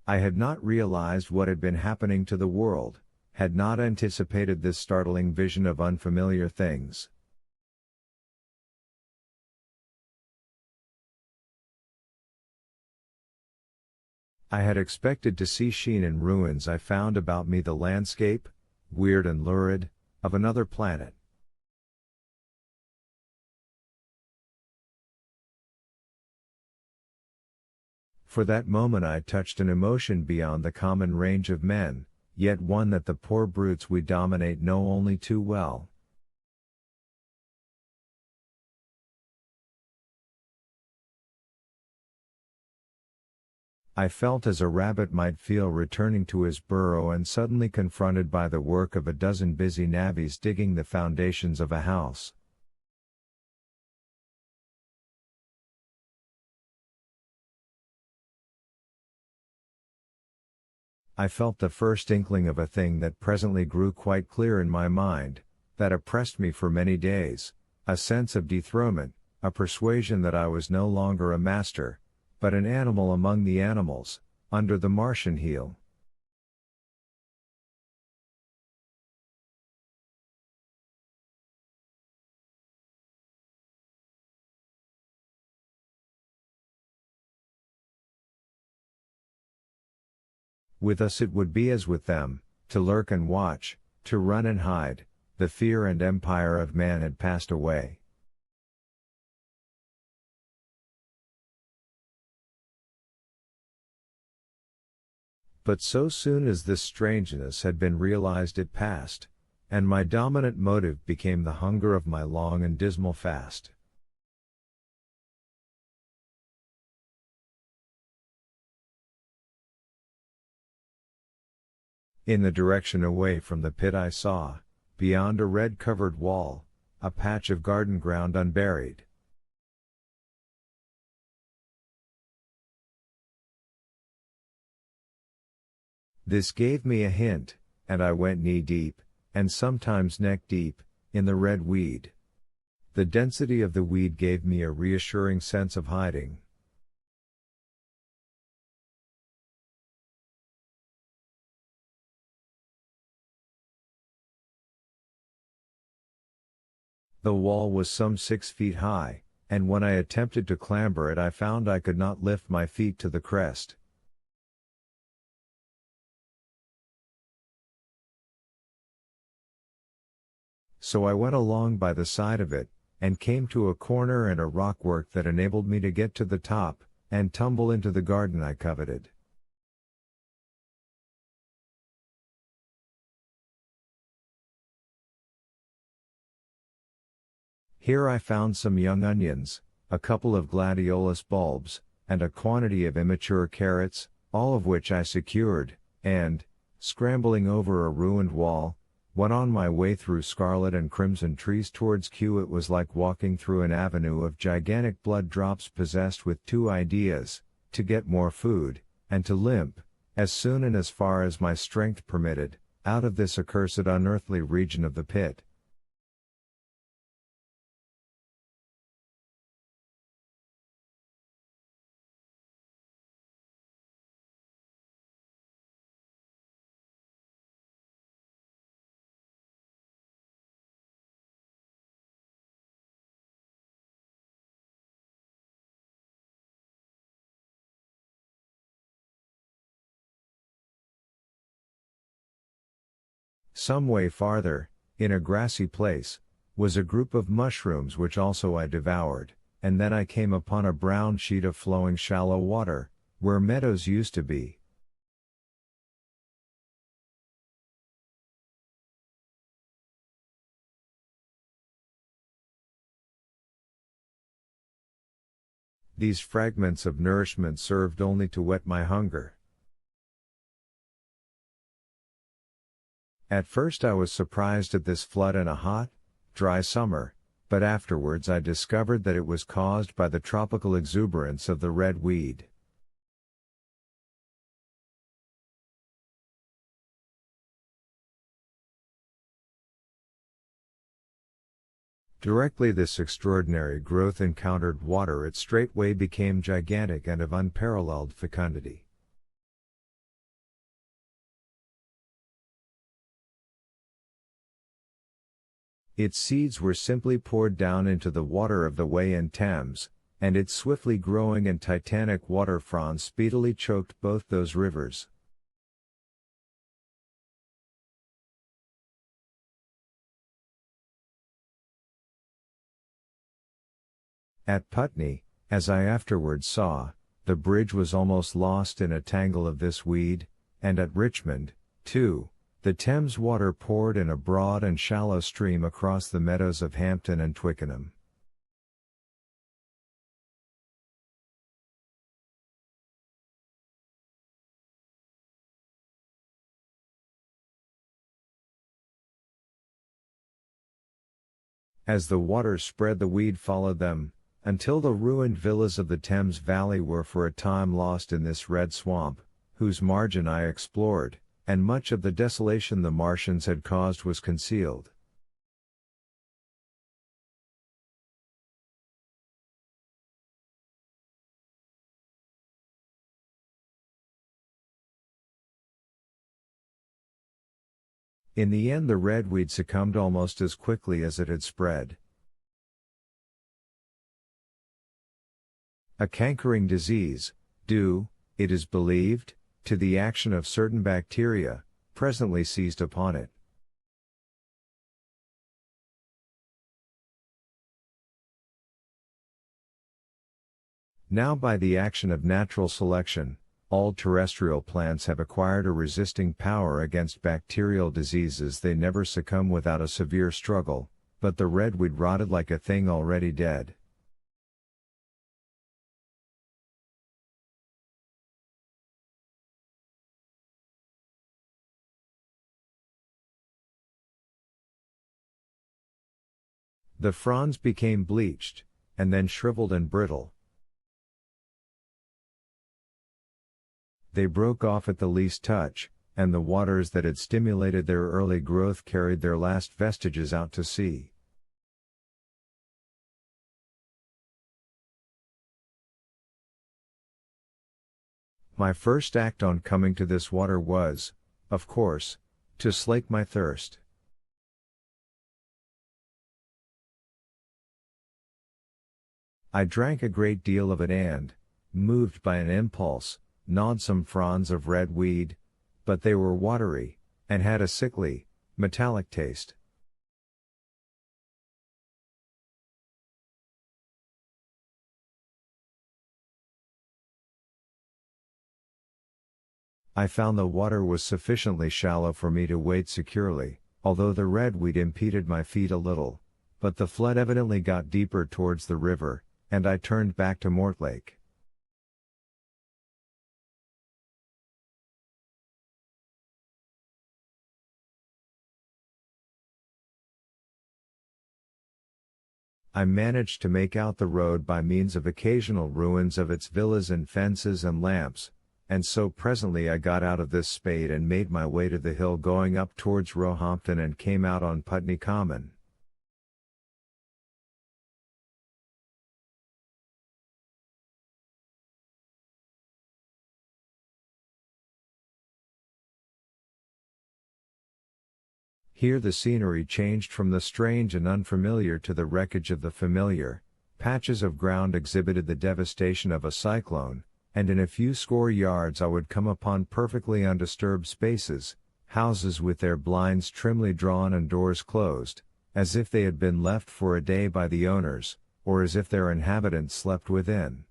I had not realized what had been happening to the world, had not anticipated this startling vision of unfamiliar things. I had expected to see sheen and ruins. I found about me the landscape, weird and lurid, of another planet. For that moment I touched an emotion beyond the common range of men, yet one that the poor brutes we dominate know only too well. I felt as a rabbit might feel returning to his burrow and suddenly confronted by the work of a dozen busy navvies digging the foundations of a house. I felt the first inkling of a thing that presently grew quite clear in my mind, that oppressed me for many days, a sense of dethronement, a persuasion that I was no longer a master, but an animal among the animals, under the Martian heel. With us it would be as with them, to lurk and watch, to run and hide. The fear and empire of man had passed away. But so soon as this strangeness had been realized it passed, and my dominant motive became the hunger of my long and dismal fast. In the direction away from the pit I saw, beyond a red-covered wall, a patch of garden ground unburied. This gave me a hint, and I went knee-deep, and sometimes neck-deep, in the red weed. The density of the weed gave me a reassuring sense of hiding. The wall was some 6 feet high, and when I attempted to clamber it I found I could not lift my feet to the crest. So I went along by the side of it, and came to a corner and a rockwork that enabled me to get to the top, and tumble into the garden I coveted. Here I found some young onions, a couple of gladiolus bulbs, and a quantity of immature carrots, all of which I secured, and, scrambling over a ruined wall, went on my way through scarlet and crimson trees towards Kew. It was like walking through an avenue of gigantic blood drops possessed with two ideas, to get more food, and to limp, as soon and as far as my strength permitted, out of this accursed unearthly region of the pit. Some way farther, in a grassy place, was a group of mushrooms which also I devoured, and then I came upon a brown sheet of flowing shallow water, where meadows used to be. These fragments of nourishment served only to whet my hunger. At first I was surprised at this flood in a hot, dry summer, but afterwards I discovered that it was caused by the tropical exuberance of the red weed. Directly this extraordinary growth encountered water it straightway became gigantic and of unparalleled fecundity. Its seeds were simply poured down into the water of the Wey and Thames, and its swiftly growing and titanic water fronds speedily choked both those rivers. At Putney, as I afterwards saw, the bridge was almost lost in a tangle of this weed, and at Richmond, too, the Thames water poured in a broad and shallow stream across the meadows of Hampton and Twickenham. As the waters spread, the weed followed them, until the ruined villas of the Thames Valley were for a time lost in this red swamp, whose margin I explored, and much of the desolation the Martians had caused was concealed. In the end, the redweed succumbed almost as quickly as it had spread. A cankering disease, due, it is believed, to the action of certain bacteria, presently seized upon it. Now, by the action of natural selection, all terrestrial plants have acquired a resisting power against bacterial diseases. They never succumb without a severe struggle, but the redweed rotted like a thing already dead. The fronds became bleached, and then shriveled and brittle. They broke off at the least touch, and the waters that had stimulated their early growth carried their last vestiges out to sea. My first act on coming to this water was, of course, to slake my thirst. I drank a great deal of it and, moved by an impulse, gnawed some fronds of red weed, but they were watery, and had a sickly, metallic taste. I found the water was sufficiently shallow for me to wade securely, although the redweed impeded my feet a little, but the flood evidently got deeper towards the river, and I turned back to Mortlake. I managed to make out the road by means of occasional ruins of its villas and fences and lamps, and so presently I got out of this spade and made my way to the hill going up towards Roehampton and came out on Putney Common. Here the scenery changed from the strange and unfamiliar to the wreckage of the familiar. Patches of ground exhibited the devastation of a cyclone, and in a few score yards I would come upon perfectly undisturbed spaces, houses with their blinds trimly drawn and doors closed, as if they had been left for a day by the owners, or as if their inhabitants slept within.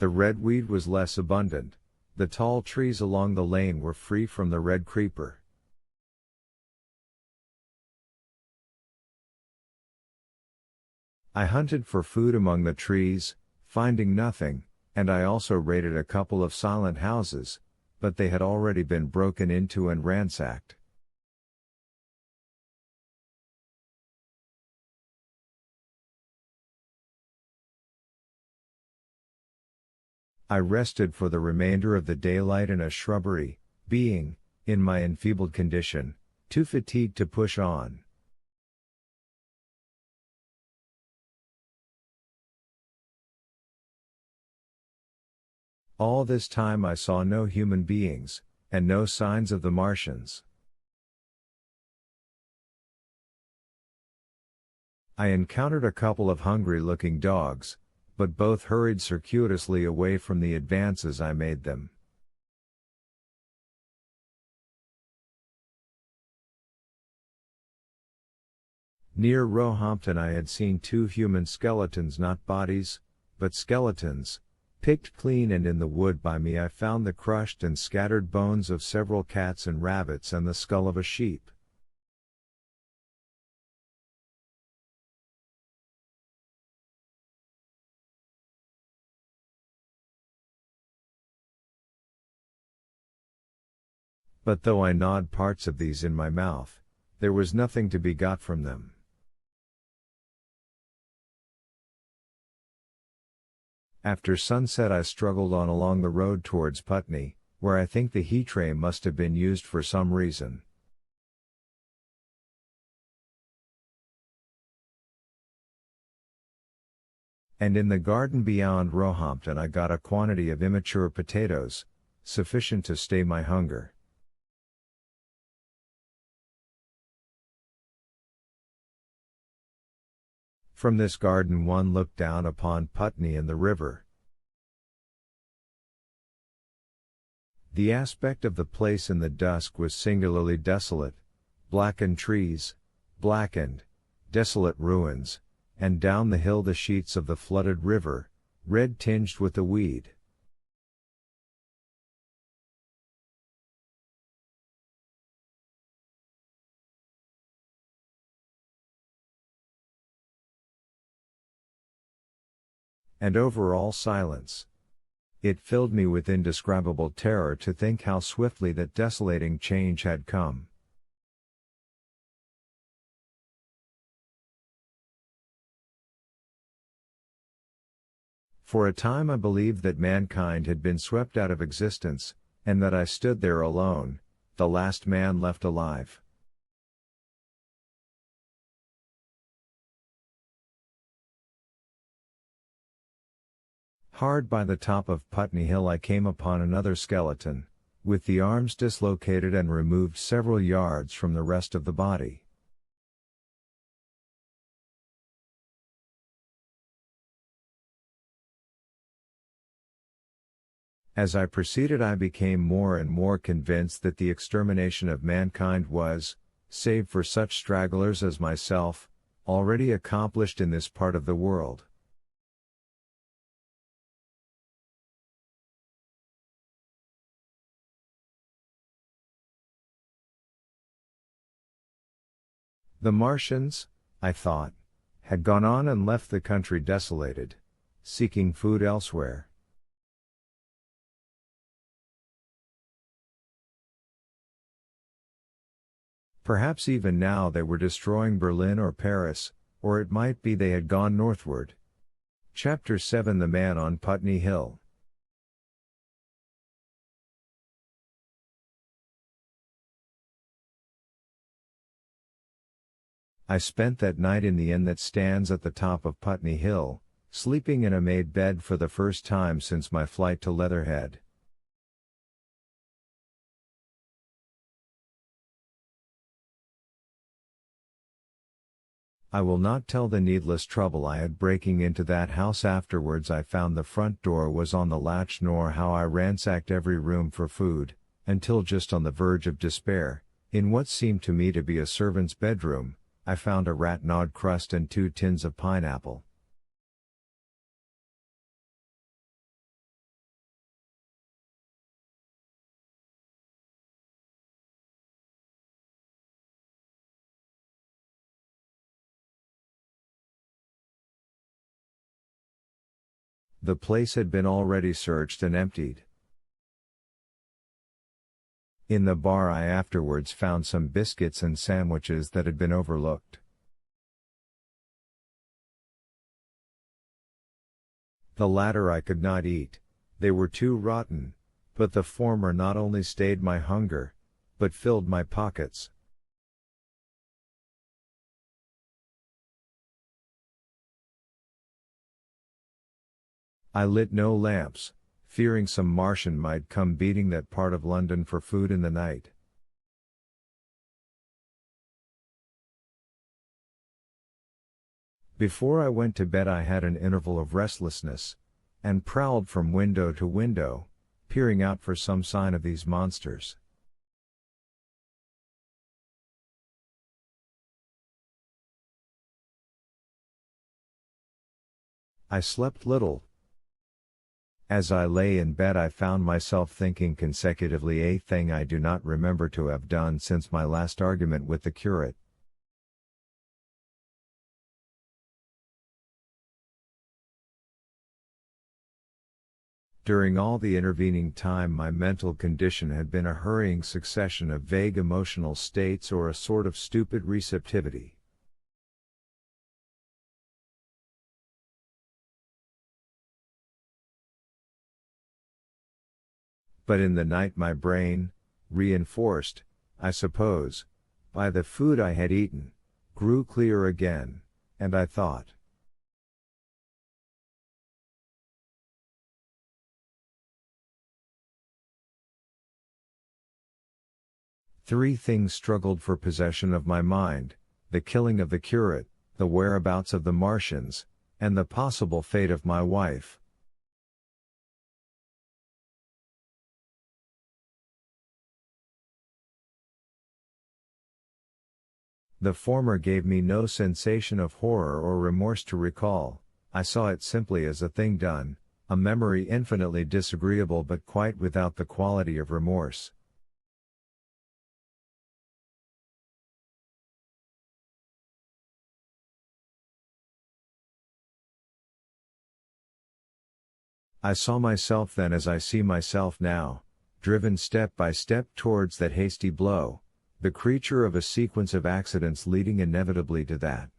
The redweed was less abundant, the tall trees along the lane were free from the red creeper. I hunted for food among the trees, finding nothing, and I also raided a couple of silent houses, but they had already been broken into and ransacked. I rested for the remainder of the daylight in a shrubbery, being, in my enfeebled condition, too fatigued to push on. All this time I saw no human beings, and no signs of the Martians. I encountered a couple of hungry-looking dogs, but both hurried circuitously away from the advances I made them. Near Roehampton I had seen 2 human skeletons, not bodies, but skeletons, picked clean, and in the wood by me I found the crushed and scattered bones of several cats and rabbits and the skull of a sheep. But though I gnawed parts of these in my mouth, there was nothing to be got from them. After sunset I struggled on along the road towards Putney, where I think the heat ray must have been used for some reason. And in the garden beyond Roehampton I got a quantity of immature potatoes, sufficient to stay my hunger. From this garden one looked down upon Putney and the river. The aspect of the place in the dusk was singularly desolate: blackened trees, blackened, desolate ruins, and down the hill the sheets of the flooded river, red tinged with the weed. And over all silence. It filled me with indescribable terror to think how swiftly that desolating change had come. For a time I believed that mankind had been swept out of existence, and that I stood there alone, the last man left alive. Hard by the top of Putney Hill I came upon another skeleton, with the arms dislocated and removed several yards from the rest of the body. As I proceeded I became more and more convinced that the extermination of mankind was, save for such stragglers as myself, already accomplished in this part of the world. The Martians, I thought, had gone on and left the country desolated, seeking food elsewhere. Perhaps even now they were destroying Berlin or Paris, or it might be they had gone northward. Chapter 7: The Man on Putney Hill. I spent that night in the inn that stands at the top of Putney Hill, sleeping in a made bed for the first time since my flight to Leatherhead. I will not tell the needless trouble I had breaking into that house. Afterwards I found the front door was on the latch, nor how I ransacked every room for food, until just on the verge of despair, in what seemed to me to be a servant's bedroom, I found a rat-gnawed crust and 2 tins of pineapple. The place had been already searched and emptied. In the bar I afterwards found some biscuits and sandwiches that had been overlooked. The latter I could not eat, They were too rotten, but the former not only stayed my hunger, but filled my pockets. I lit no lamps, fearing some Martian might come beating that part of London for food in the night. Before I went to bed I had an interval of restlessness, and prowled from window to window, peering out for some sign of these monsters. I slept little. As I lay in bed I found myself thinking consecutively a thing I do not remember to have done since my last argument with the curate. During all the intervening time my mental condition had been a hurrying succession of vague emotional states or a sort of stupid receptivity. But in the night my brain, reinforced, I suppose, by the food I had eaten, grew clear again, and I thought. Three things struggled for possession of my mind: the killing of the curate, the whereabouts of the Martians, and the possible fate of my wife. The former gave me no sensation of horror or remorse to recall. I saw it simply as a thing done, a memory infinitely disagreeable but quite without the quality of remorse. I saw myself then as I see myself now, driven step by step towards that hasty blow, the creature of a sequence of accidents leading inevitably to that.